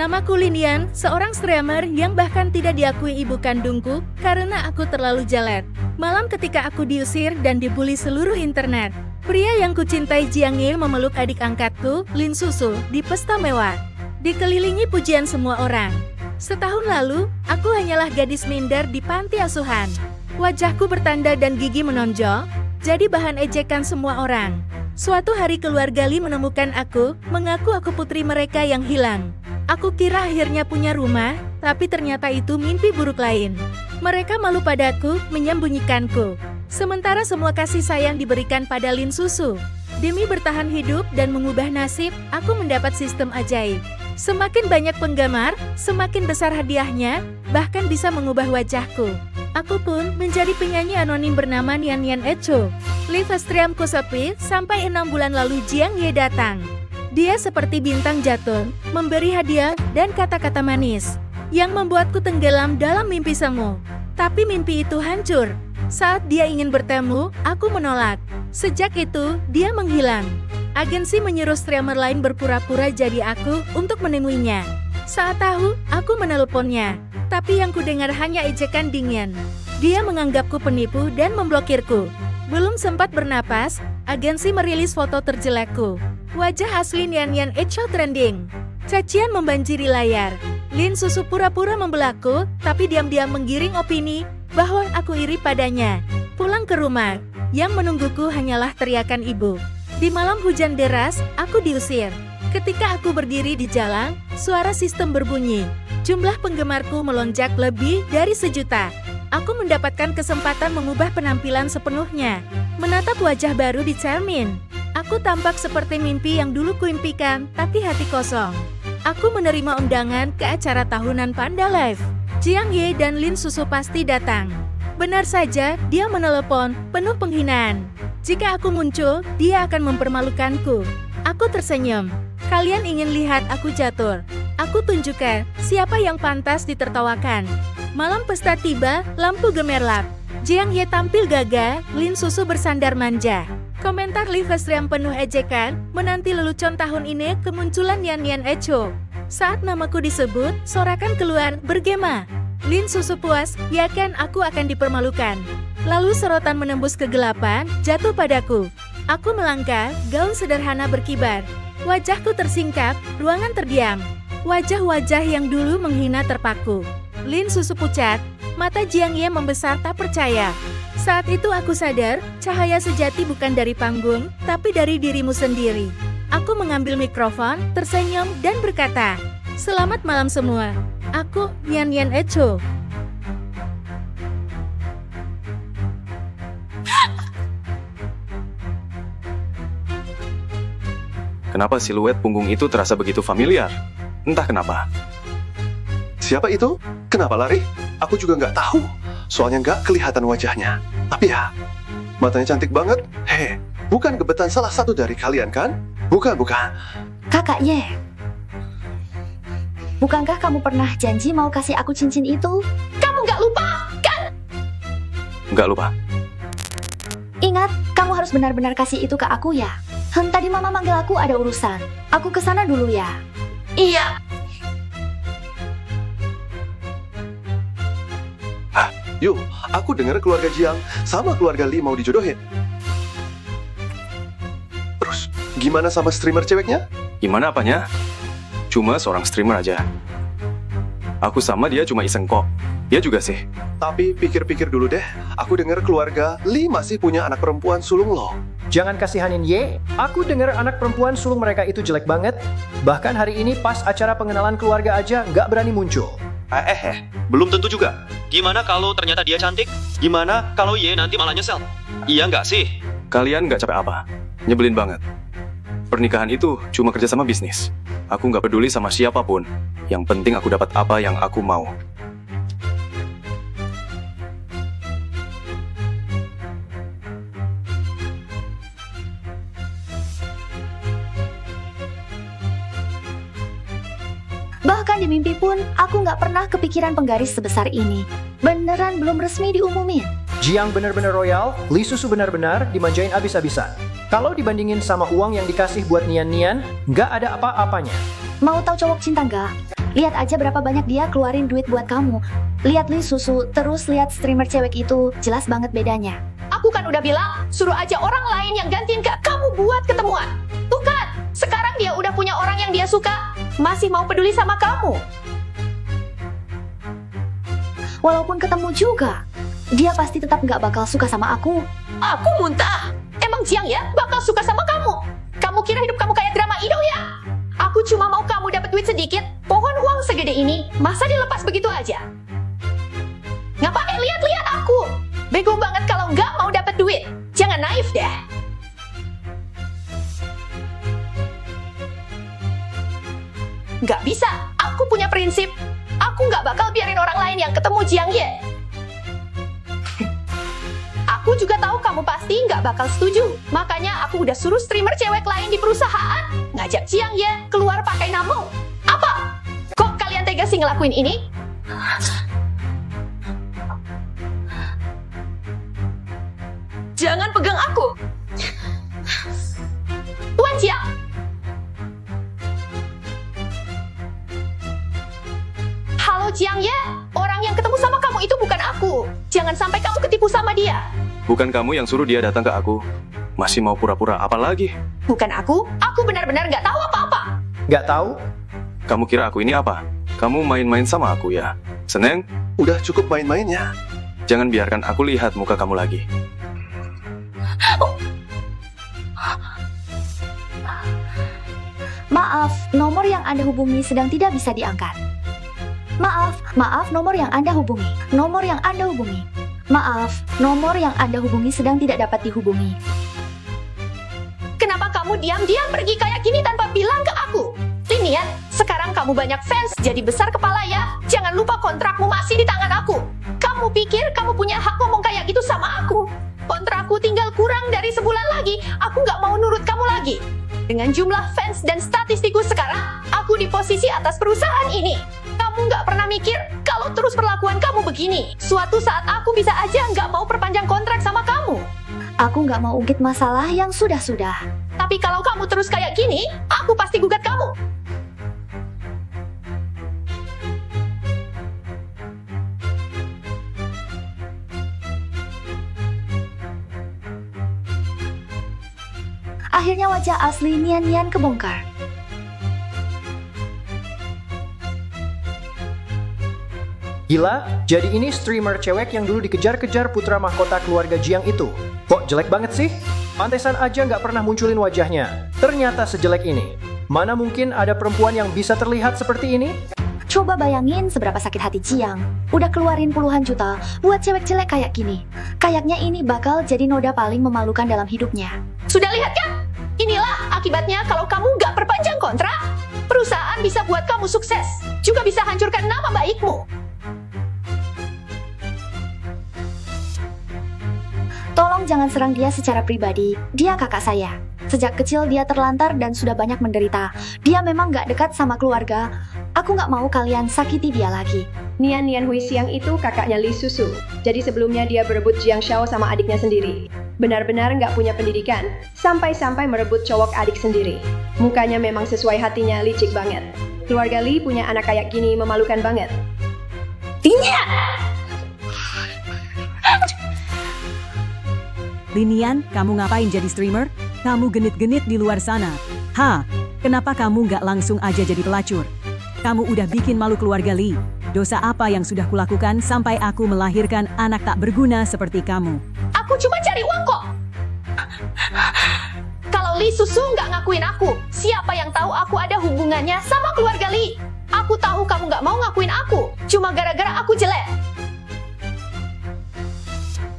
Namaku Linian, seorang streamer yang bahkan tidak diakui ibu kandungku karena aku terlalu jelek. Malam ketika aku diusir dan dibully seluruh internet, pria yang kucintai Jiang Ye memeluk adik angkatku, Lin Susu, di pesta mewah. Dikelilingi pujian semua orang. Setahun lalu, aku hanyalah gadis minder di panti asuhan. Wajahku bertanda dan gigi menonjol, jadi bahan ejekan semua orang. Suatu hari keluarga Li menemukan aku, mengaku aku putri mereka yang hilang. Aku kira akhirnya punya rumah, tapi ternyata itu mimpi buruk lain. Mereka malu padaku, menyembunyikanku. Sementara semua kasih sayang diberikan pada Lin Susu. Demi bertahan hidup dan mengubah nasib, aku mendapat sistem ajaib. Semakin banyak penggemar, semakin besar hadiahnya, bahkan bisa mengubah wajahku. Aku pun menjadi penyanyi anonim bernama Nian Nian Echo. Live streamku sepi, sampai 6 bulan lalu Jiang Ye datang. Dia seperti bintang jatuh, memberi hadiah dan kata-kata manis, yang membuatku tenggelam dalam mimpi semu. Tapi mimpi itu hancur. Saat dia ingin bertemu, aku menolak. Sejak itu, dia menghilang. Agensi menyuruh streamer lain berpura-pura jadi aku untuk menemuinya. Saat tahu, aku menelponnya. Tapi yang kudengar hanya ejekan dingin. Dia menganggapku penipu dan memblokirku. Belum sempat bernapas, agensi merilis foto terjelekku. Wajah asli Nian Nian Echo trending. Cacian membanjiri layar. Lin Susu pura-pura membelaku, tapi diam-diam menggiring opini bahwa aku iri padanya. Pulang ke rumah, yang menungguku hanyalah teriakan ibu. Di malam hujan deras, aku diusir. Ketika aku berdiri di jalan, suara sistem berbunyi. Jumlah penggemarku melonjak lebih dari 1 juta. Aku mendapatkan kesempatan mengubah penampilan sepenuhnya. Menatap wajah baru di cermin. Aku tampak seperti mimpi yang dulu kuimpikan, tapi hati kosong. Aku menerima undangan ke acara tahunan Panda Live. Jiang Ye dan Lin Susu pasti datang. Benar saja, dia menelepon, penuh penghinaan. Jika aku muncul, dia akan mempermalukanku. Aku tersenyum. Kalian ingin lihat aku jatuh? Aku tunjukkan siapa yang pantas ditertawakan. Malam pesta tiba, lampu gemerlap. Jiang Ye tampil gagah, Lin Susu bersandar manja. Komentar live stream penuh ejekan, menanti lelucon tahun ini kemunculan Nian Nian Echo. Saat namaku disebut, sorakan keluar, bergema. Lin Susu puas, yakin aku akan dipermalukan. Lalu sorotan menembus kegelapan, jatuh padaku. Aku melangkah, gaun sederhana berkibar. Wajahku tersingkap, ruangan terdiam. Wajah-wajah yang dulu menghina terpaku. Lin Susu pucat, mata Jiang Ye membesar tak percaya. Saat itu aku sadar, cahaya sejati bukan dari panggung, tapi dari dirimu sendiri. Aku mengambil mikrofon, tersenyum, dan berkata, "Selamat malam semua. Aku, Nian Nian Echo." Kenapa siluet punggung itu terasa begitu familiar? Entah kenapa. Siapa itu? Kenapa lari? Aku juga nggak tahu. Soalnya nggak kelihatan wajahnya. Tapi ya, matanya cantik banget. Hei, bukan gebetan salah satu dari kalian kan? Bukan. Kakak Ye, bukankah kamu pernah janji mau kasih aku cincin itu? Kamu nggak lupa, kan? Nggak lupa. Ingat, kamu harus benar-benar kasih itu ke aku ya. Tadi mama manggil aku ada urusan. Aku kesana dulu ya. Iya. Yuk, aku dengar keluarga Jiang sama keluarga Li mau dijodohin. Terus, gimana sama streamer ceweknya? Gimana apanya? Cuma seorang streamer aja. Aku sama dia cuma iseng kok. Dia juga sih. Tapi pikir-pikir dulu deh, aku dengar keluarga Li masih punya anak perempuan sulung loh. Jangan kasihanin Ye, aku dengar anak perempuan sulung mereka itu jelek banget. Bahkan hari ini pas acara pengenalan keluarga aja nggak berani muncul. Belum tentu juga. Gimana kalau ternyata dia cantik? Gimana kalau Ye nanti malah nyesel? Iya nggak sih? Kalian nggak capek apa? Nyebelin banget. Pernikahan itu cuma kerjasama bisnis. Aku nggak peduli sama siapapun. Yang penting aku dapat apa yang aku mau. Bahkan di mimpi pun, aku nggak pernah kepikiran penggaris sebesar ini. Beneran belum resmi diumumin. Jiang bener-bener royal, Li Susu benar-benar dimanjain abis-abisan. Kalau dibandingin sama uang yang dikasih buat Nian Nian, nggak ada apa-apanya. Mau tahu cowok cinta nggak? Lihat aja berapa banyak dia keluarin duit buat kamu. Lihat Lee Susu, terus lihat streamer cewek itu, jelas banget bedanya. Aku kan udah bilang, suruh aja orang lain yang gantiin Kak kamu buat ketemuan. Tuh kan, sekarang dia udah punya orang yang dia suka, masih mau peduli sama kamu. Walaupun ketemu juga, dia pasti tetap nggak bakal suka sama aku. Aku muntah. Emang Jiang ya bakal suka sama kamu? Kamu kira hidup kamu kayak drama idol ya? Aku cuma mau kamu dapat duit sedikit. Pohon uang segede ini, masa dilepas begitu aja? Ngapain lihat-lihat aku? Bego banget kalau nggak mau dapat duit. Jangan naif deh. Nggak bisa. Aku punya prinsip. Aku nggak bakal biarin orang lain yang ketemu Jiang Ye. Aku juga tahu kamu pasti nggak bakal setuju. Makanya aku udah suruh streamer cewek lain di perusahaan ngajak Jiang Ye keluar pakai namu. Apa? Kok kalian tega sih ngelakuin ini? Jangan pegang aku. Tuan Jiang. Halo Jiang Ye, orang yang ketemu sama kamu itu bukan aku. Jangan sampai kamu ketipu sama dia. Bukan kamu yang suruh dia datang ke aku. Masih mau pura-pura apa lagi? Bukan aku benar-benar nggak tahu apa-apa. Nggak tahu? Kamu kira aku ini apa? Kamu main-main sama aku ya? Seneng? Udah cukup main-mainnya. Jangan biarkan aku lihat muka kamu lagi. Maaf, nomor yang Anda hubungi sedang tidak bisa diangkat. Maaf, nomor yang Anda hubungi. Nomor yang Anda hubungi. Maaf, nomor yang Anda hubungi sedang tidak dapat dihubungi. Kenapa kamu diam-diam pergi kayak gini tanpa bilang ke aku? Linian, sekarang kamu banyak fans, jadi besar kepala ya. Jangan lupa kontrakmu masih di tangan aku. Kamu pikir kamu punya hak ngomong kayak gitu sama aku? Kontrakku tinggal kurang dari sebulan lagi. Aku nggak mau nurut kamu lagi. Dengan jumlah fans dan statistikku sekarang, aku di posisi atas perusahaan ini. Kamu nggak pernah mikir kalau terus perlakuan kamu begini, suatu saat aku bisa aja nggak mau perpanjang kontrak sama kamu. Aku nggak mau ungkit masalah yang sudah-sudah. Tapi kalau kamu terus kayak gini, aku pasti gugat kamu. Akhirnya wajah asli Nian kebongkar. Gila, jadi ini streamer cewek yang dulu dikejar-kejar putra mahkota keluarga Jiang itu. Kok jelek banget sih? Pantesan aja nggak pernah munculin wajahnya. Ternyata sejelek ini. Mana mungkin ada perempuan yang bisa terlihat seperti ini? Coba bayangin seberapa sakit hati Jiang. Udah keluarin puluhan juta buat cewek jelek kayak gini. Kayaknya ini bakal jadi noda paling memalukan dalam hidupnya. Sudah lihat kan? Inilah akibatnya kalau kamu nggak perpanjang kontrak. Perusahaan bisa buat kamu sukses, juga bisa hancurkan nama baikmu. Tolong jangan serang dia secara pribadi. Dia kakak saya. Sejak kecil dia terlantar dan sudah banyak menderita. Dia memang nggak dekat sama keluarga. Aku nggak mau kalian sakiti dia lagi. Nian Hui Xiang itu kakaknya Lee Susu. Jadi sebelumnya dia berebut Jiang Shao sama adiknya sendiri. Benar-benar nggak punya pendidikan, sampai-sampai merebut cowok adik sendiri. Mukanya memang sesuai hatinya, licik banget. Keluarga Lee punya anak kayak gini memalukan banget. Linian, kamu ngapain jadi streamer? Kamu genit-genit di luar sana. Kenapa kamu nggak langsung aja jadi pelacur? Kamu udah bikin malu keluarga Lee. Dosa apa yang sudah kulakukan sampai aku melahirkan anak tak berguna seperti kamu? Aku cuma cari uang kok. Kalau Lee Susu nggak ngakuin aku, siapa yang tahu aku ada hubungannya sama keluarga Lee? Aku tahu kamu nggak mau ngakuin aku, cuma gara-gara aku jelek.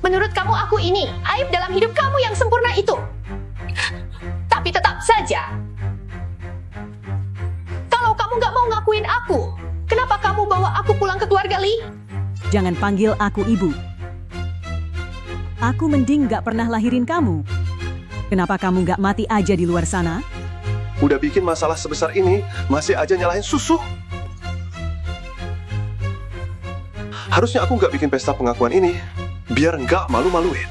Menurut kamu aku ini aib dalam hidup kamu yang sempurna itu. Tapi tetap saja, kalau kamu nggak mau ngakuin aku, kenapa kamu bawa aku pulang ke keluarga Lee? Jangan panggil aku ibu. Aku mending nggak pernah lahirin kamu. Kenapa kamu nggak mati aja di luar sana? Udah bikin masalah sebesar ini, masih aja nyalahin Susu. Harusnya aku nggak bikin pesta pengakuan ini, biar nggak malu-maluin.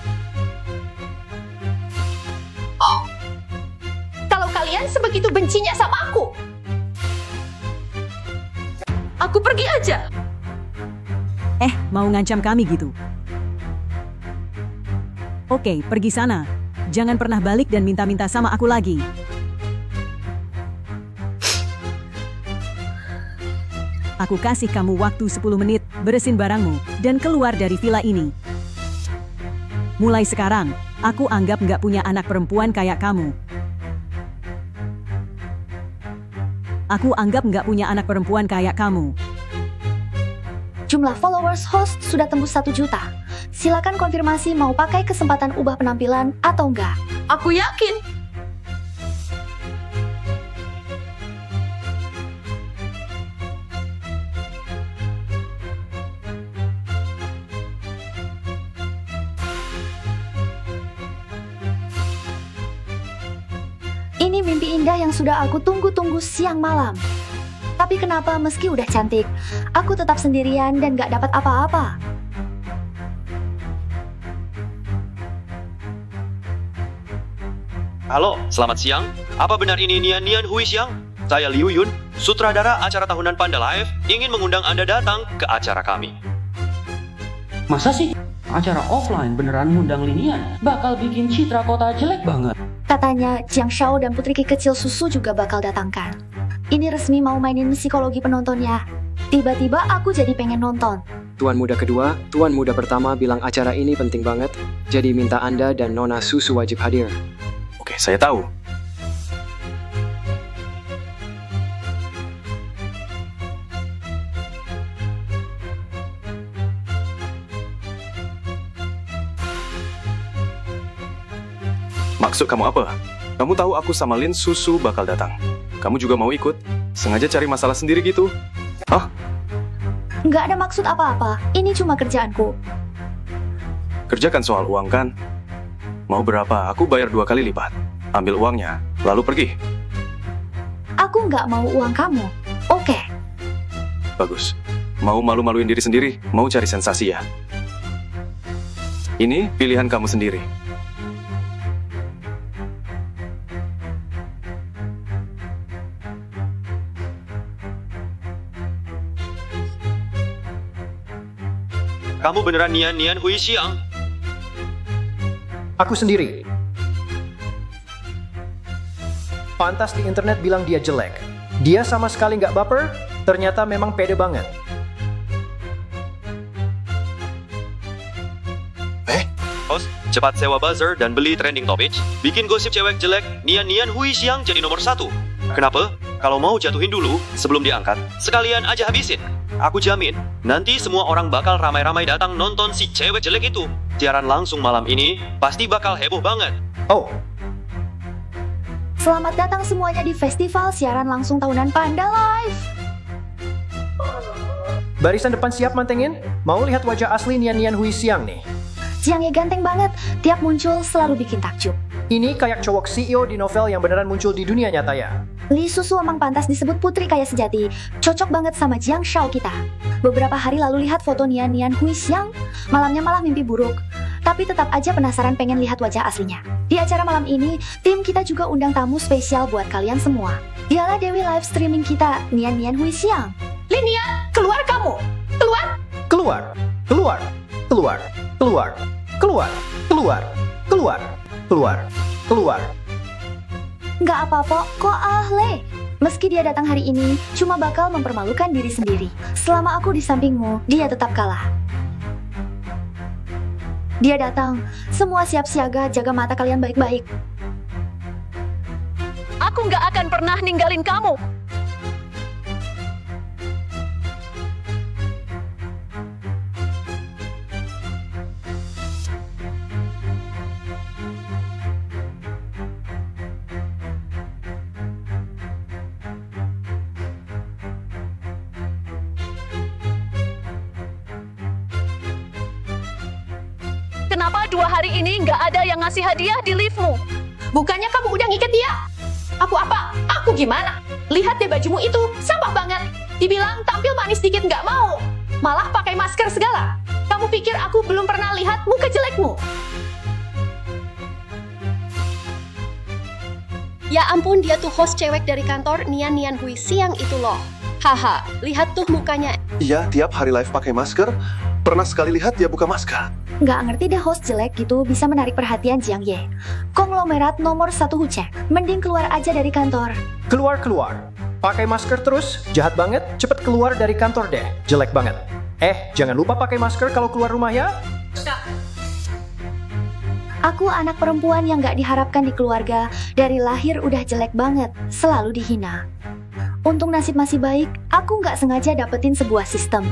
Kalau kalian sebegitu bencinya sama aku, Aku pergi aja. Mau ngancam kami gitu? Oke, pergi sana. Jangan pernah balik dan minta-minta sama aku lagi. Aku kasih kamu waktu 10 menit, beresin barangmu, dan keluar dari villa ini. Mulai sekarang, aku anggap nggak punya anak perempuan kayak kamu. Aku anggap nggak punya anak perempuan kayak kamu. Jumlah followers host sudah tembus 1 juta. Silakan konfirmasi mau pakai kesempatan ubah penampilan atau enggak. Aku yakin. Ini mimpi indah yang sudah aku tunggu-tunggu siang malam. Tapi kenapa meski udah cantik, aku tetap sendirian dan gak dapat apa-apa? Halo, selamat siang. Apa benar ini Nian Nian Hui Xiang? Saya Liu Yun, sutradara acara tahunan Panda Live, ingin mengundang Anda datang ke acara kami. Masa sih? Acara offline beneran ngundang Linian? Bakal bikin citra kota jelek banget. Katanya Jiang Shao dan putri kecil Susu juga bakal datangkan. Ini resmi mau mainin psikologi penontonnya. Tiba-tiba aku jadi pengen nonton. Tuan muda kedua, tuan muda pertama bilang acara ini penting banget, jadi minta Anda dan Nona Susu wajib hadir. Oke, saya tahu. Maksud kamu apa? Kamu tahu aku sama Lin Susu bakal datang. Kamu juga mau ikut? Sengaja cari masalah sendiri gitu? Hah? Nggak ada maksud apa-apa, ini cuma kerjaanku. Kerjakan soal uang kan? Mau berapa? Aku bayar 2 kali lipat. Ambil uangnya, lalu pergi. Aku nggak mau uang kamu. Oke. Bagus. Mau malu-maluin diri sendiri? Mau cari sensasi ya? Ini pilihan kamu sendiri. Kamu beneran Nian Nian Hui Xiang? Aku sendiri. Pantas di internet bilang dia jelek. Dia sama sekali nggak baper, ternyata memang pede banget. Host, cepat sewa buzzer dan beli trending topic. Bikin gosip cewek jelek Nian Nian Hui Xiang jadi nomor 1. Kenapa? Kalau mau jatuhin dulu sebelum diangkat, sekalian aja habisin. Aku jamin, nanti semua orang bakal ramai-ramai datang nonton si cewek jelek itu. Siaran langsung malam ini pasti bakal heboh banget. Oh, Selamat datang semuanya di festival siaran langsung tahunan Panda Live. barisan depan siap mantengin? Mau lihat wajah asli Nian Nian Hui Xiang nih. Jiangnya ganteng banget, tiap muncul selalu bikin takjub. Ini kayak cowok CEO di novel yang beneran muncul di dunia nyata ya. Li Susu emang pantas disebut putri kaya sejati. Cocok banget sama Jiang Shao kita. Beberapa hari lalu lihat foto Nian Nian Hui Xiang, malamnya malah mimpi buruk. Tapi tetap aja penasaran pengen lihat wajah aslinya. Di acara malam ini, tim kita juga undang tamu spesial buat kalian semua. Dialah Dewi live streaming kita, Nian Nian Hui Xiang. Linian, keluar kamu. Keluar. Keluar, keluar, keluar, keluar, keluar, keluar, keluar, keluar, keluar. Nggak apa-apa kok Le. Meski dia datang hari ini, cuma bakal mempermalukan diri sendiri. Selama aku di sampingmu, dia tetap kalah. Dia datang, semua siap siaga, jaga mata kalian baik-baik. Aku nggak akan pernah ninggalin kamu. Kenapa 2 hari ini nggak ada yang ngasih hadiah di liftmu? Bukannya kamu udah ngikat dia? Aku apa? Aku gimana? Lihat deh bajumu itu, sampah banget. Dibilang tampil manis dikit nggak mau. Malah pakai masker segala. Kamu pikir aku belum pernah lihat muka jelekmu? Ya ampun, dia tuh host cewek dari kantor Nian Nian Hui Xiang itu loh. Haha, lihat tuh mukanya. Iya, tiap hari live pakai masker. Pernah sekali lihat dia buka masker. Nggak ngerti deh host jelek gitu bisa menarik perhatian Jiang Ye. Konglomerat nomor 1 Hucek. Mending keluar aja dari kantor. Keluar. Pakai masker terus, jahat banget, cepet keluar dari kantor deh, jelek banget. Jangan lupa pakai masker kalau keluar rumah ya. Aku anak perempuan yang nggak diharapkan di keluarga. Dari lahir udah jelek banget, selalu dihina. Untung nasib masih baik, aku nggak sengaja dapetin sebuah sistem.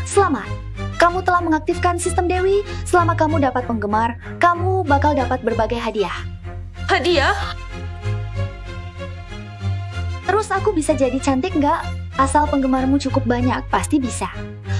Selamat, kamu telah mengaktifkan sistem Dewi. Selama kamu dapat penggemar, kamu bakal dapat berbagai hadiah. Hadiah? Terus aku bisa jadi cantik nggak? Asal penggemarmu cukup banyak, pasti bisa.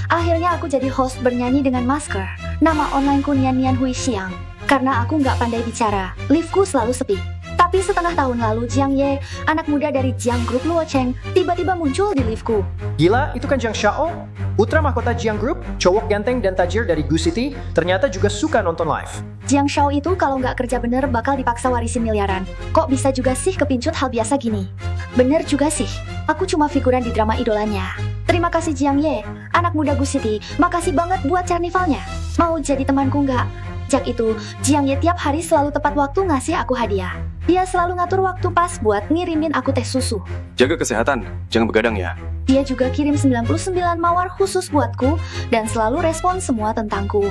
Akhirnya aku jadi host bernyanyi dengan masker. Nama onlineku Nian Hui Xiang. Karena aku nggak pandai bicara, liftku selalu sepi. Tapi setengah tahun lalu Jiang Ye, anak muda dari Jiang Group Luo Cheng, tiba-tiba muncul di liftku. Gila, itu kan Jiang Shao, putra mahkota Jiang Group, cowok ganteng dan tajir dari Gu City, ternyata juga suka nonton live. Jiang Shao itu kalau nggak kerja bener bakal dipaksa warisin miliaran. Kok bisa juga sih kepincut hal biasa gini? Bener juga sih, aku cuma figuran di drama idolanya. Terima kasih Jiang Ye, anak muda Gu City, makasih banget buat carnivalnya. Mau jadi temanku nggak? Sejak itu, Jiang Ye tiap hari selalu tepat waktu ngasih aku hadiah. Dia selalu ngatur waktu pas buat ngirimin aku teh susu. Jaga kesehatan, jangan begadang ya. Dia juga kirim 99 mawar khusus buatku dan selalu respon semua tentangku.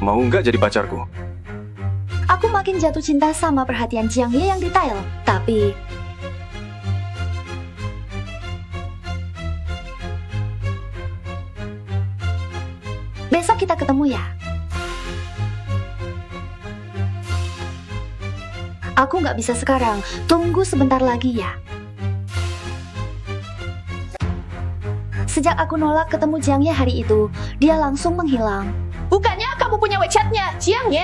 Mau nggak jadi pacarku? Aku makin jatuh cinta sama perhatian Jiang Ye yang detail. Tapi besok kita ketemu ya. Aku nggak bisa sekarang, tunggu sebentar lagi ya. Sejak aku nolak ketemu Jiang Ye hari itu, dia langsung menghilang. Bukannya kamu punya WeChat-nya, Jiang Ye?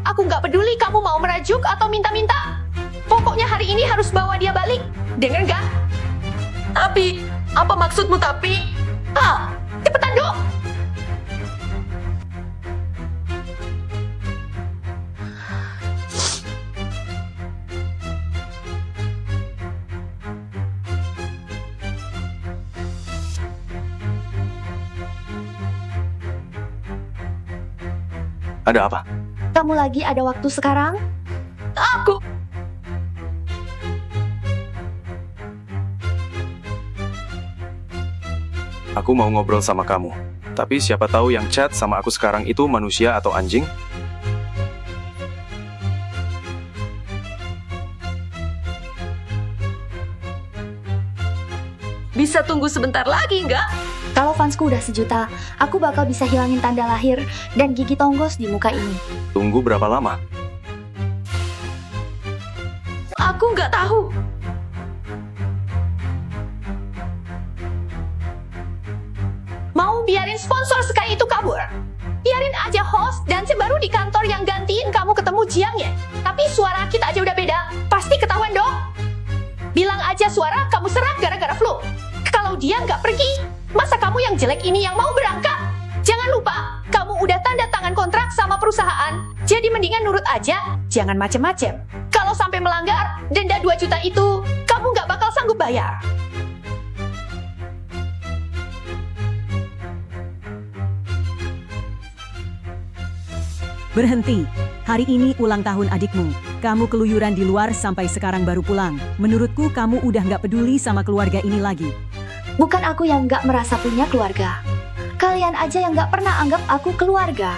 Aku nggak peduli kamu mau merajuk atau minta-minta. Pokoknya hari ini harus bawa dia balik. Dengar nggak? Tapi, apa maksudmu tapi? Cepetan dong! Ada apa? Kamu lagi ada waktu sekarang? Aku... Aku mau ngobrol sama kamu. Tapi siapa tahu yang chat sama aku sekarang itu manusia atau anjing? Bisa tunggu sebentar lagi nggak? Kalau fansku udah 1 juta, aku bakal bisa hilangin tanda lahir dan gigi tonggos di muka ini. Tunggu berapa lama? Aku nggak tahu. Mau biarin sponsor sekali itu kabur? Biarin aja host dan baru di kantor yang gantiin kamu ketemu Jiang Ye. Tapi suara kita aja udah beda, pasti ketahuan dong. Bilang aja suara kamu serak gara-gara flu. Kalau dia nggak pergi, masa kamu yang jelek ini yang mau berangkat? Jangan lupa, kamu udah tanda tangan kontrak sama perusahaan. Jadi mendingan nurut aja, jangan macem-macem. Kalau sampai melanggar, denda 2 juta itu, kamu nggak bakal sanggup bayar. Berhenti. Hari ini ulang tahun adikmu. Kamu keluyuran di luar sampai sekarang baru pulang. Menurutku kamu udah nggak peduli sama keluarga ini lagi. Bukan aku yang nggak merasa punya keluarga. Kalian aja yang nggak pernah anggap aku keluarga.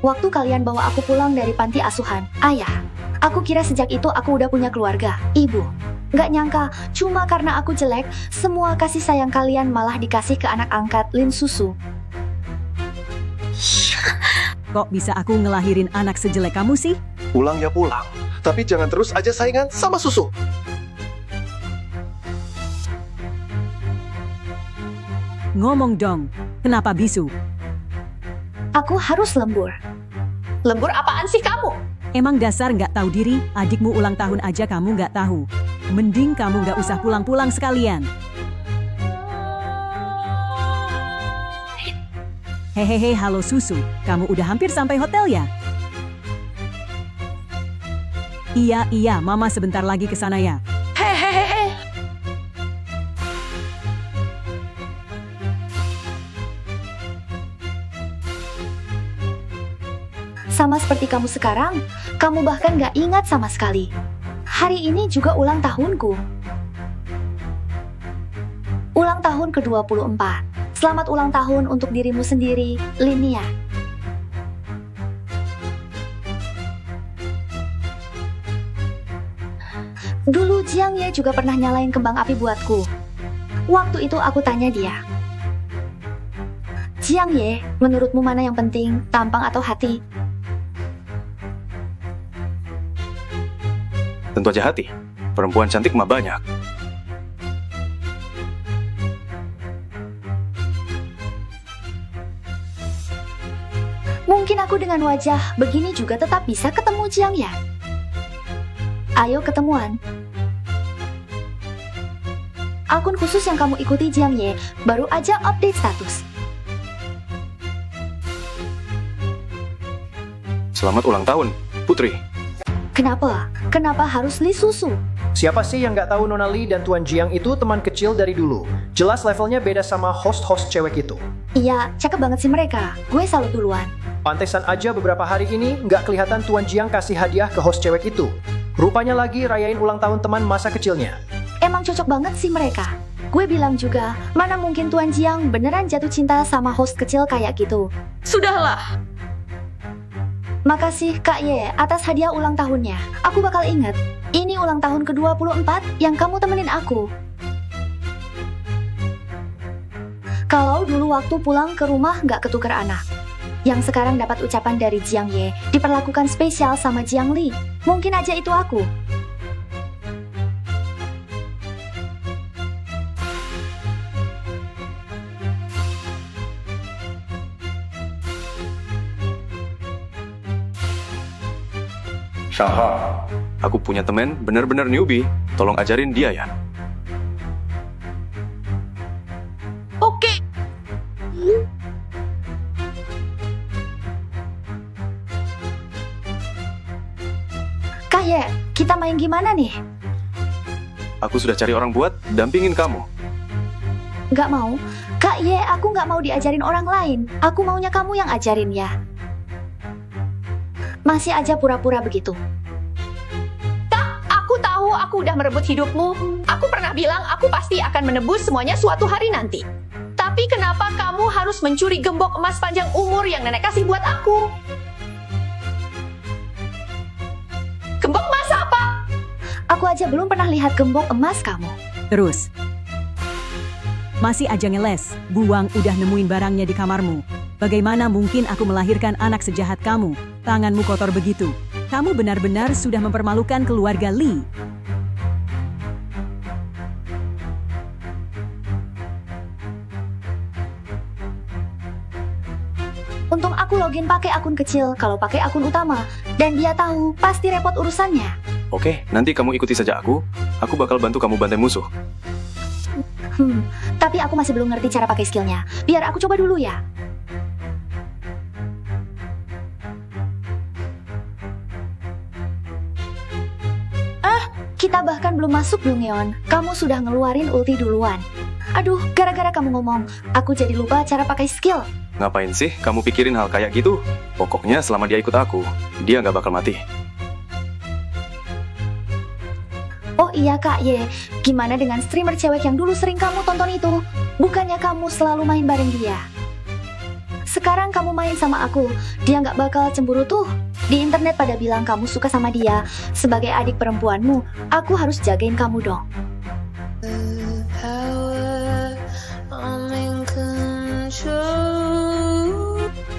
Waktu kalian bawa aku pulang dari panti asuhan, ayah, aku kira sejak itu aku udah punya keluarga, ibu. Nggak nyangka, cuma karena aku jelek, semua kasih sayang kalian malah dikasih ke anak angkat Lin Susu. Kok bisa aku ngelahirin anak sejelek kamu sih? Pulang ya pulang. Tapi jangan terus aja saingan sama susu. Ngomong dong, kenapa bisu? Aku harus lembur. Lembur apaan sih kamu? Emang dasar nggak tahu diri, adikmu ulang tahun aja kamu nggak tahu. Mending kamu nggak usah pulang-pulang sekalian. Hehehe, halo Susu, kamu udah hampir sampai hotel ya? Iya, mama sebentar lagi ke sana ya. Sama seperti kamu sekarang, kamu bahkan gak ingat sama sekali. Hari ini juga ulang tahunku. Ulang tahun ke-24. Selamat ulang tahun untuk dirimu sendiri, Linia. Dulu Jiang Ye juga pernah nyalain kembang api buatku. Waktu itu aku tanya dia, Jiang Ye, menurutmu mana yang penting, tampang atau hati? Tentu aja hati. Perempuan cantik mah banyak. Mungkin aku dengan wajah begini juga tetap bisa ketemu Jiang Ye. Ayo ketemuan. Akun khusus yang kamu ikuti Jiang Ye baru aja update status. Selamat ulang tahun, Putri. Kenapa? Kenapa harus Li Susu? Siapa sih yang nggak tahu Nona Lee dan Tuan Jiang itu teman kecil dari dulu? Jelas levelnya beda sama host-host cewek itu. Iya, cakep banget sih mereka. Gue salut duluan. Pantesan aja beberapa hari ini nggak kelihatan Tuan Jiang kasih hadiah ke host cewek itu. Rupanya lagi rayain ulang tahun teman masa kecilnya. Emang cocok banget sih mereka. Gue bilang juga, mana mungkin Tuan Jiang beneran jatuh cinta sama host kecil kayak gitu. Sudahlah. Makasih Kak Ye atas hadiah ulang tahunnya. Aku bakal inget. Ini ulang tahun ke-24 yang kamu temenin aku. Kalau dulu waktu pulang ke rumah nggak ketuker anak. Yang sekarang dapat ucapan dari Jiang Ye, diperlakukan spesial sama Jiang Li. Mungkin aja itu aku. Shangha, aku punya temen bener-bener newbie. Tolong ajarin dia ya. Oke. Kak Ye, kita main gimana nih? Aku sudah cari orang buat dampingin kamu. Nggak mau. Kak Ye, aku nggak mau diajarin orang lain. Aku maunya kamu yang ajarin ya. Masih aja pura-pura begitu. Aku tahu aku udah merebut hidupmu. Aku pernah bilang aku pasti akan menebus semuanya suatu hari nanti. Tapi kenapa kamu harus mencuri gembok emas panjang umur yang nenek kasih buat aku? Gembok emas apa? Aku aja belum pernah lihat gembok emas kamu. Terus. Masih aja ngeles, buang udah nemuin barangnya di kamarmu. Bagaimana mungkin aku melahirkan anak sejahat kamu? Tanganmu kotor begitu. Kamu benar-benar sudah mempermalukan keluarga Lee. Untung aku login pakai akun kecil, kalau pakai akun utama. Dan dia tahu, pasti repot urusannya. Oke, nanti kamu ikuti saja aku. Aku bakal bantu kamu bantai musuh. Tapi aku masih belum ngerti cara pakai skillnya. Biar aku coba dulu ya. Kita bahkan belum masuk Dungeon. Kamu sudah ngeluarin ulti duluan. Aduh, gara-gara kamu ngomong, aku jadi lupa cara pakai skill. Ngapain sih kamu pikirin hal kayak gitu? Pokoknya selama dia ikut aku, dia nggak bakal mati. Oh iya Kak Ye, gimana dengan streamer cewek yang dulu sering kamu tonton itu? Bukannya kamu selalu main bareng dia? Sekarang kamu main sama aku, dia nggak bakal cemburu tuh. Di internet pada bilang kamu suka sama dia. Sebagai adik perempuanmu, aku harus jagain kamu dong.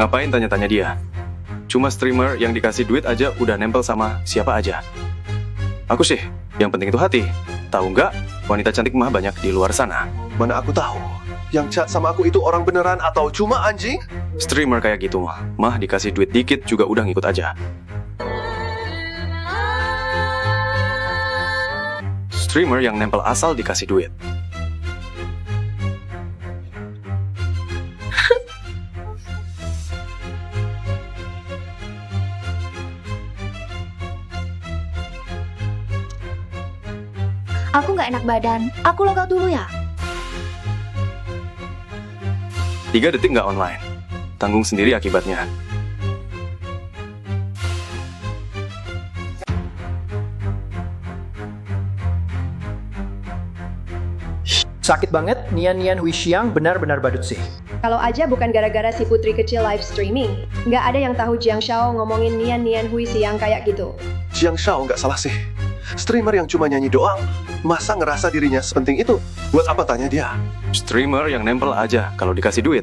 Ngapain tanya-tanya dia? Cuma streamer yang dikasih duit aja udah nempel sama siapa aja. Aku sih, yang penting itu hati. Tahu nggak, wanita cantik mah banyak di luar sana. Mana aku tahu. Yang chat sama aku itu orang beneran atau cuma anjing? Streamer kayak gitu mah dikasih duit dikit juga udah ngikut aja. Streamer yang nempel asal dikasih duit. Aku nggak enak badan. Aku logout dulu ya. 3 detik nggak online. Tanggung sendiri akibatnya. Sakit banget, Nian Hui Xiang benar-benar badut sih. Kalau aja bukan gara-gara si putri kecil live streaming, nggak ada yang tahu Jiang Shao ngomongin Nian Hui Xiang kayak gitu. Jiang Shao nggak salah sih. Streamer yang cuma nyanyi doang, masa ngerasa dirinya sepenting itu? Buat apa tanya dia? Streamer yang nempel aja kalau dikasih duit.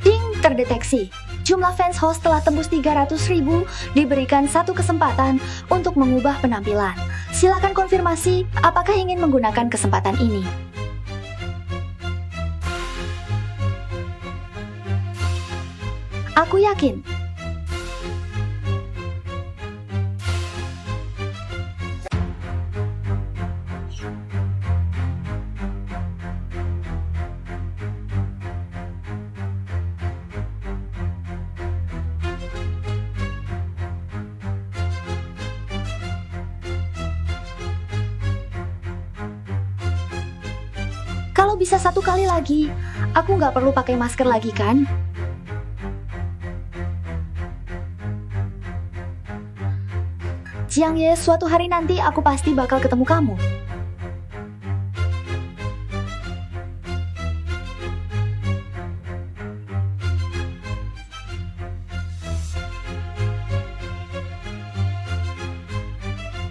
Ding, terdeteksi. Jumlah fans host telah tembus 300.000, diberikan satu kesempatan untuk mengubah penampilan. Silakan konfirmasi apakah ingin menggunakan kesempatan ini. Aku yakin. Kalau bisa satu kali lagi, aku nggak perlu pakai masker lagi kan? Jiang Ye, suatu hari nanti aku pasti bakal ketemu kamu.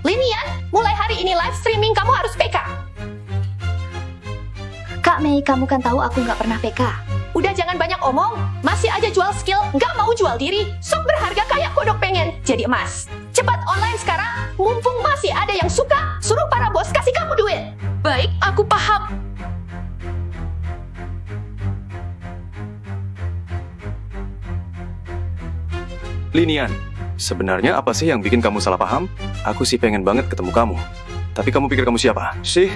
Linian, mulai hari ini live streaming kamu harus PK. Kak Mei, kamu kan tahu aku nggak pernah PK. Udah jangan banyak omong, masih aja jual skill, nggak mau jual diri. Sok berharga kayak kodok pengen jadi emas. Cepat online sekarang, mumpung masih ada yang suka, suruh para bos kasih kamu duit. Baik, aku paham. Linian, sebenarnya apa sih yang bikin kamu salah paham? Aku sih pengen banget ketemu kamu. Tapi kamu pikir kamu siapa? Sih?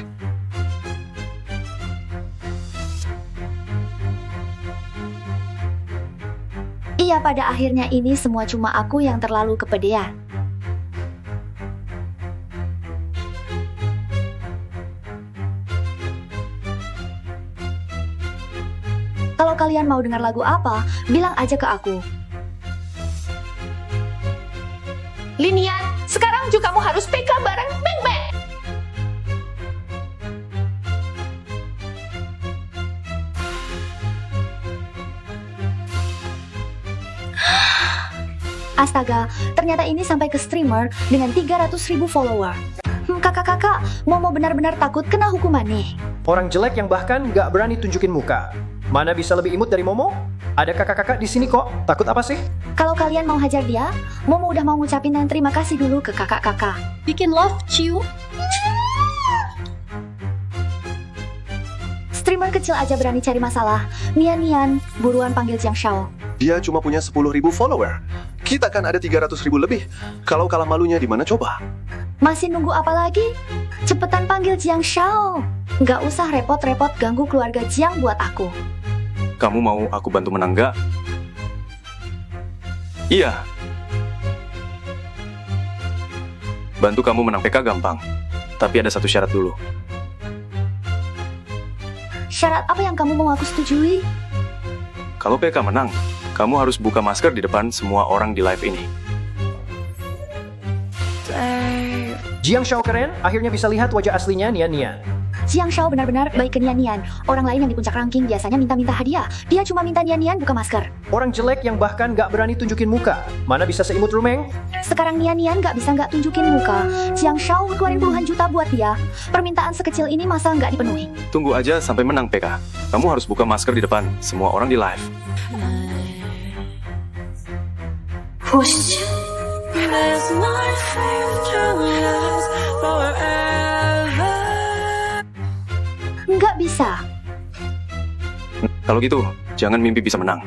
Iya, pada akhirnya ini semua cuma aku yang terlalu kepedean. Kalau kalian mau dengar lagu apa, bilang aja ke aku. Linian, sekarang juga kamu harus PK bareng Beng Beng. Astaga, ternyata ini sampai ke streamer dengan 300.000 follower. Kakak-kakak, Momo benar-benar takut kena hukuman nih. Orang jelek yang bahkan nggak berani tunjukin muka. Mana bisa lebih imut dari Momo? Ada kakak-kakak di sini kok. Takut apa sih? Kalau kalian mau hajar dia, Momo udah mau ngucapin dan terima kasih dulu ke kakak-kakak. Bikin love, ciu. Streamer kecil aja berani cari masalah. Nian, buruan panggil Jiang Shao. Dia cuma punya 10.000 follower. Kita kan ada 300.000 lebih. Kalau kalah malunya di mana coba? Masih nunggu apa lagi? Cepetan panggil Jiang Shao. Nggak usah repot-repot ganggu keluarga Jiang buat aku. Kamu mau aku bantu menang nggak? Iya. Bantu kamu menang PK gampang. Tapi ada satu syarat dulu. Syarat apa yang kamu mau aku setujui? Kalau PK menang, kamu harus buka masker di depan semua orang di live ini. Jiang Shao keren, akhirnya bisa lihat wajah aslinya Nian. Jiang Shao benar-benar baik ke Nian. Orang lain yang di puncak ranking biasanya minta-minta hadiah. Dia cuma minta Nian buka masker. Orang jelek yang bahkan nggak berani tunjukin muka. Mana bisa seimut Rumeng? Sekarang Nian nggak bisa nggak tunjukin muka. Jiang Shao keluarin puluhan juta buat dia. Permintaan sekecil ini masa nggak dipenuhi? Tunggu aja sampai menang PK. Kamu harus buka masker di depan semua orang di live. Nggak bisa. Kalau gitu, jangan mimpi bisa menang.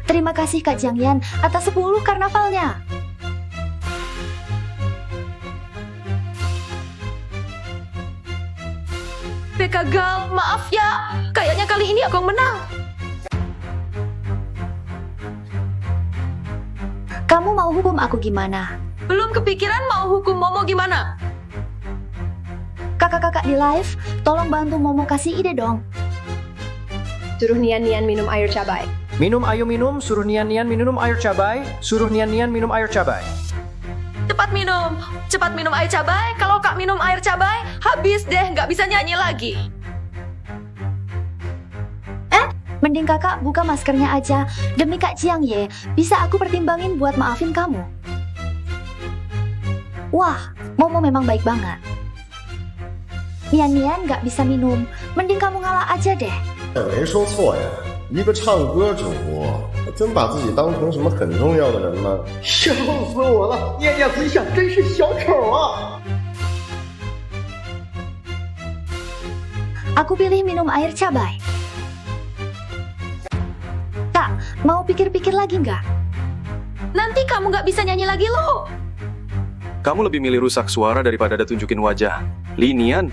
Terima kasih Kak Jiang Yan atas 10 karnavalnya. Gagal, maaf ya. Kayaknya kali ini aku yang menang. Kamu mau hukum aku gimana? Belum kepikiran mau hukum Momo gimana? Kakak-kakak di live, tolong bantu Momo kasih ide dong. Suruh Nian-Nian minum air cabai. Minum ayo minum, suruh Nian-Nian minum air cabai, suruh Nian-Nian minum air cabai. Cepat minum air cabai. Kalau Kak minum air cabai, habis deh, nggak bisa nyanyi lagi. Mending kakak buka maskernya aja. Demi Kak Jiang Ye, bisa aku pertimbangin buat maafin kamu. Wah, Momo memang baik banget. Nian-Nian nggak bisa minum, mending kamu ngalah aja deh. 没说错呀，一个唱歌主播，真把自己当成什么很重要的人吗？笑死我了！念念回想，真是小丑啊！ Aku pilih minum air cabai. Kak, mau pikir-pikir lagi nggak? Nanti kamu nggak bisa nyanyi lagi loh. Kamu lebih milih rusak suara daripada ada tunjukin wajah. Li Nian,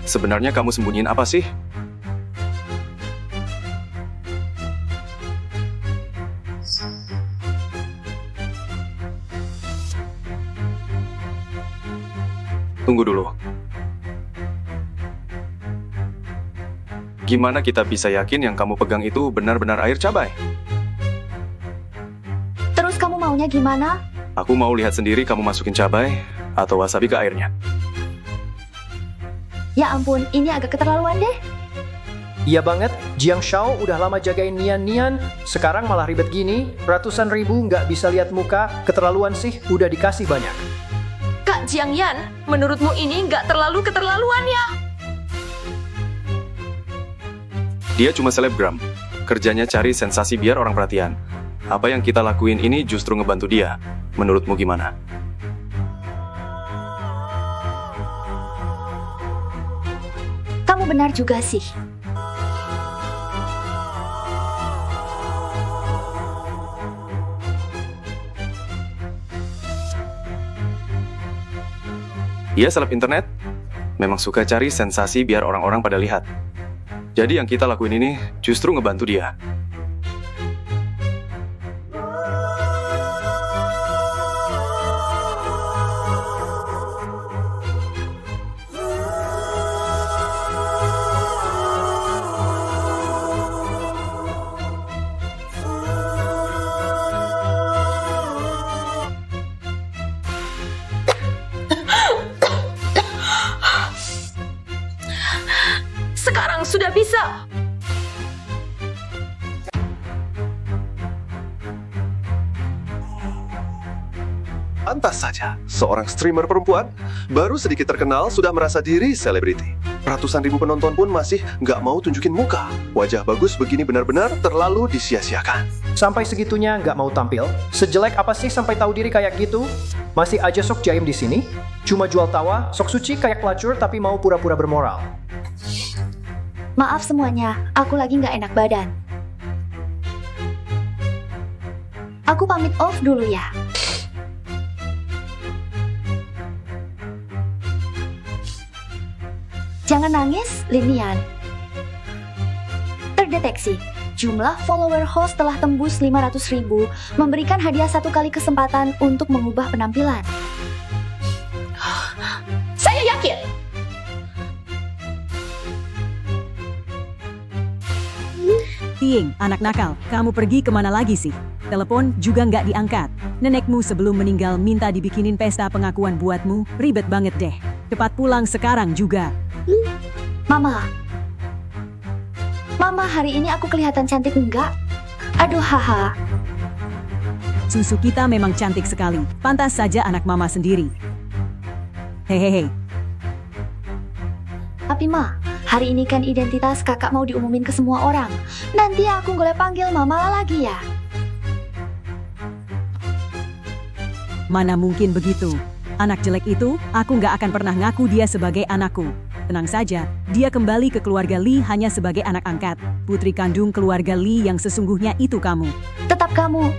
sebenarnya kamu sembunyiin apa sih? Tunggu dulu. Gimana kita bisa yakin yang kamu pegang itu benar-benar air cabai? Terus kamu maunya gimana? Aku mau lihat sendiri kamu masukin cabai atau wasabi ke airnya. Ya ampun, ini agak keterlaluan deh. Iya banget, Jiang Shao udah lama jagain Nian-Nian, sekarang malah ribet gini, ratusan ribu nggak bisa lihat muka, keterlaluan sih, udah dikasih banyak. Kak Jiang Yan, menurutmu ini nggak terlalu keterlaluan ya? Dia cuma selebgram. Kerjanya cari sensasi biar orang perhatian. Apa yang kita lakuin ini justru ngebantu dia. Menurutmu gimana? Kamu benar juga sih. Dia seleb internet. Memang suka cari sensasi biar orang-orang pada lihat. Jadi yang kita lakuin ini justru ngebantu dia. Sekarang sudah bisa. Pantas saja, seorang streamer perempuan baru sedikit terkenal sudah merasa diri selebriti. Ratusan ribu penonton pun masih nggak mau tunjukin muka. Wajah bagus begini benar-benar terlalu disia-siakan. Sampai segitunya nggak mau tampil? Sejelek apa sih sampai tahu diri kayak gitu? Masih aja sok jaim di sini? Cuma jual tawa, sok suci kayak pelacur tapi mau pura-pura bermoral. Maaf semuanya, aku lagi nggak enak badan. Aku pamit off dulu ya. Jangan nangis, Linian. Terdeteksi, jumlah follower host telah tembus 500.000, memberikan hadiah 1 kali kesempatan untuk mengubah penampilan. Saya yakin. Tiing, anak nakal, kamu pergi kemana lagi sih? Telepon juga nggak diangkat. Nenekmu sebelum meninggal minta dibikinin pesta pengakuan buatmu, ribet banget deh. Cepat pulang sekarang juga. Mama, hari ini aku kelihatan cantik enggak? Aduh, haha. Susu kita memang cantik sekali, pantas saja anak mama sendiri. Hehehe. Tapi Ma, hari ini kan identitas kakak mau diumumin ke semua orang. Nanti aku boleh panggil Mama lagi ya. Mana mungkin begitu? Anak jelek itu, aku nggak akan pernah ngaku dia sebagai anakku. Tenang saja, dia kembali ke keluarga Li hanya sebagai anak angkat. Putri kandung keluarga Li yang sesungguhnya itu kamu. Tetap kamu.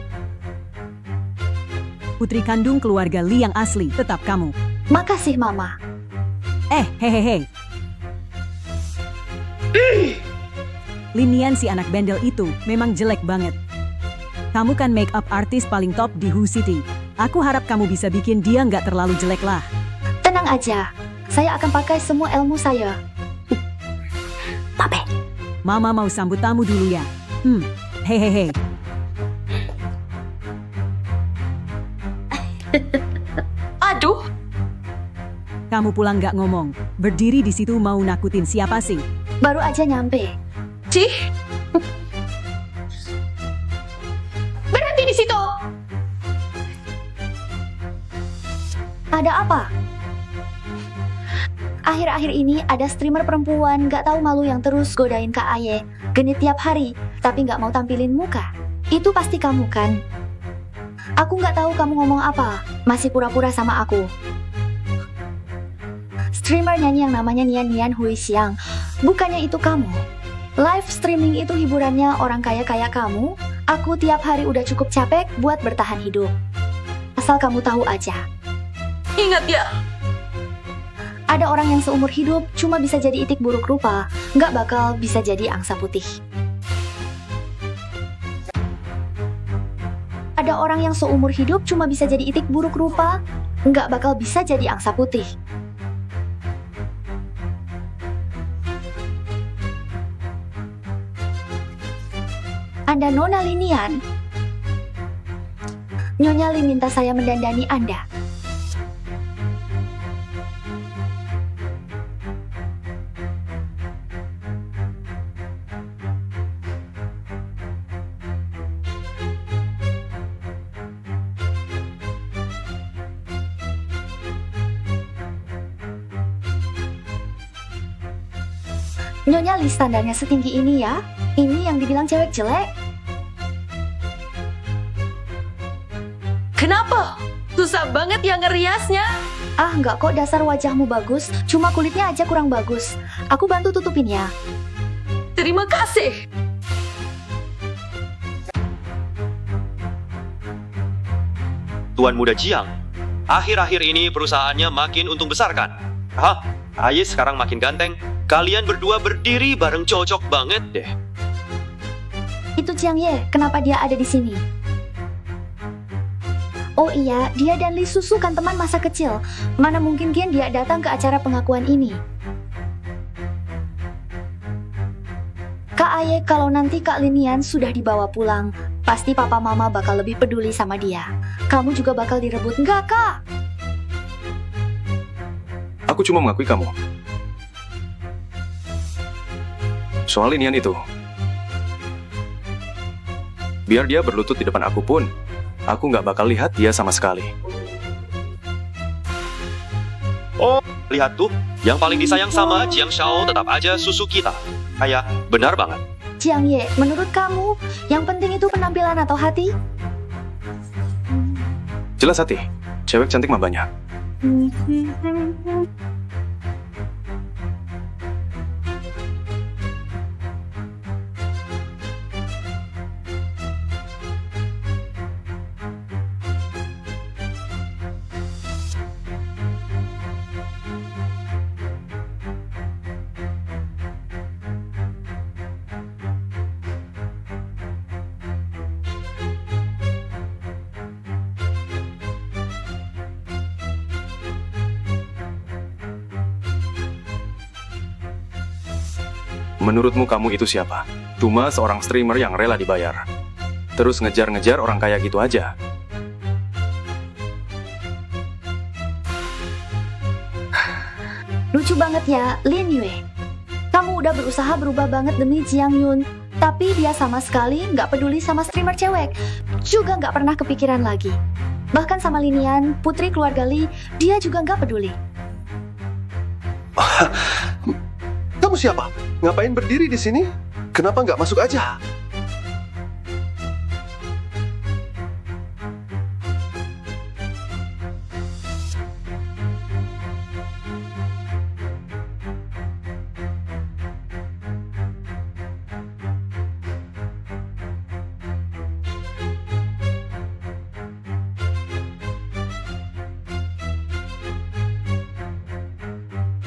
Putri kandung keluarga Li yang asli, tetap kamu. Makasih Mama. Hehehe. Linian si anak bendel itu memang jelek banget. Kamu kan make up artist paling top di Hu City. Aku harap kamu bisa bikin dia nggak terlalu jelek lah. Tenang aja, saya akan pakai semua ilmu saya. Pape. Mama mau sambut tamu dulu ya. Hehehe. Aduh, Kamu pulang nggak ngomong. Berdiri di situ mau nakutin siapa sih? Baru aja nyampe. Cih. Berhenti di situ. Ada apa? Akhir-akhir ini ada streamer perempuan gak tahu malu yang terus godain Kak Aye. Genit tiap hari, tapi gak mau tampilin muka. Itu pasti kamu kan? Aku gak tahu kamu ngomong apa. Masih pura-pura sama aku. Streamer nyanyi yang namanya Nian Hui Xiang. Bukannya itu kamu. Live streaming itu hiburannya orang kaya kayak kamu. Aku tiap hari udah cukup capek buat bertahan hidup. Asal kamu tahu aja. Ingat ya, Ada orang yang seumur hidup cuma bisa jadi itik buruk rupa, nggak bakal bisa jadi angsa putih. Ada orang yang seumur hidup cuma bisa jadi itik buruk rupa, nggak bakal bisa jadi angsa putih. Anda Nona Linian. Nyonya Li minta saya mendandani Anda. Nyonya Li standarnya setinggi ini ya? Ini yang dibilang cewek jelek? kenapa? Susah banget ya ngeriasnya. Ah, nggak kok, dasar wajahmu bagus, cuma kulitnya aja kurang bagus. Aku bantu tutupin ya. Terima kasih. Tuan Muda Jiang, akhir-akhir ini perusahaannya makin untung besar kan? Hah, Aye sekarang makin ganteng. Kalian berdua berdiri bareng cocok banget deh. Itu Jiang Ye, kenapa dia ada di sini? Oh iya, dia dan Li Susu kan teman masa kecil. Mana mungkin Gian dia datang ke acara pengakuan ini? Kak Aye, kalau nanti Kak Linian sudah dibawa pulang, pasti papa mama bakal lebih peduli sama dia. Kamu juga bakal direbut, nggak Kak? Aku cuma mengakui kamu. Soal Linian itu, biar dia berlutut di depan aku pun, aku nggak bakal lihat dia sama sekali. Oh, lihat tuh, yang paling disayang sama Jiang Shao tetap aja susu kita. Ayah, benar banget. Jiang Ye, menurut kamu, yang penting itu penampilan atau hati? Jelas hati, cewek cantik mah banyak. Menurutmu kamu itu siapa? Cuma seorang streamer yang rela dibayar. Terus ngejar-ngejar orang kaya gitu aja. Lucu banget ya, Lin Yue. Kamu udah berusaha berubah banget demi Jiang Yun, tapi dia sama sekali nggak peduli sama streamer cewek. Juga nggak pernah kepikiran lagi. Bahkan sama Linian, putri keluarga Li, dia juga nggak peduli. Kamu siapa? Ngapain berdiri di sini? Kenapa nggak masuk aja?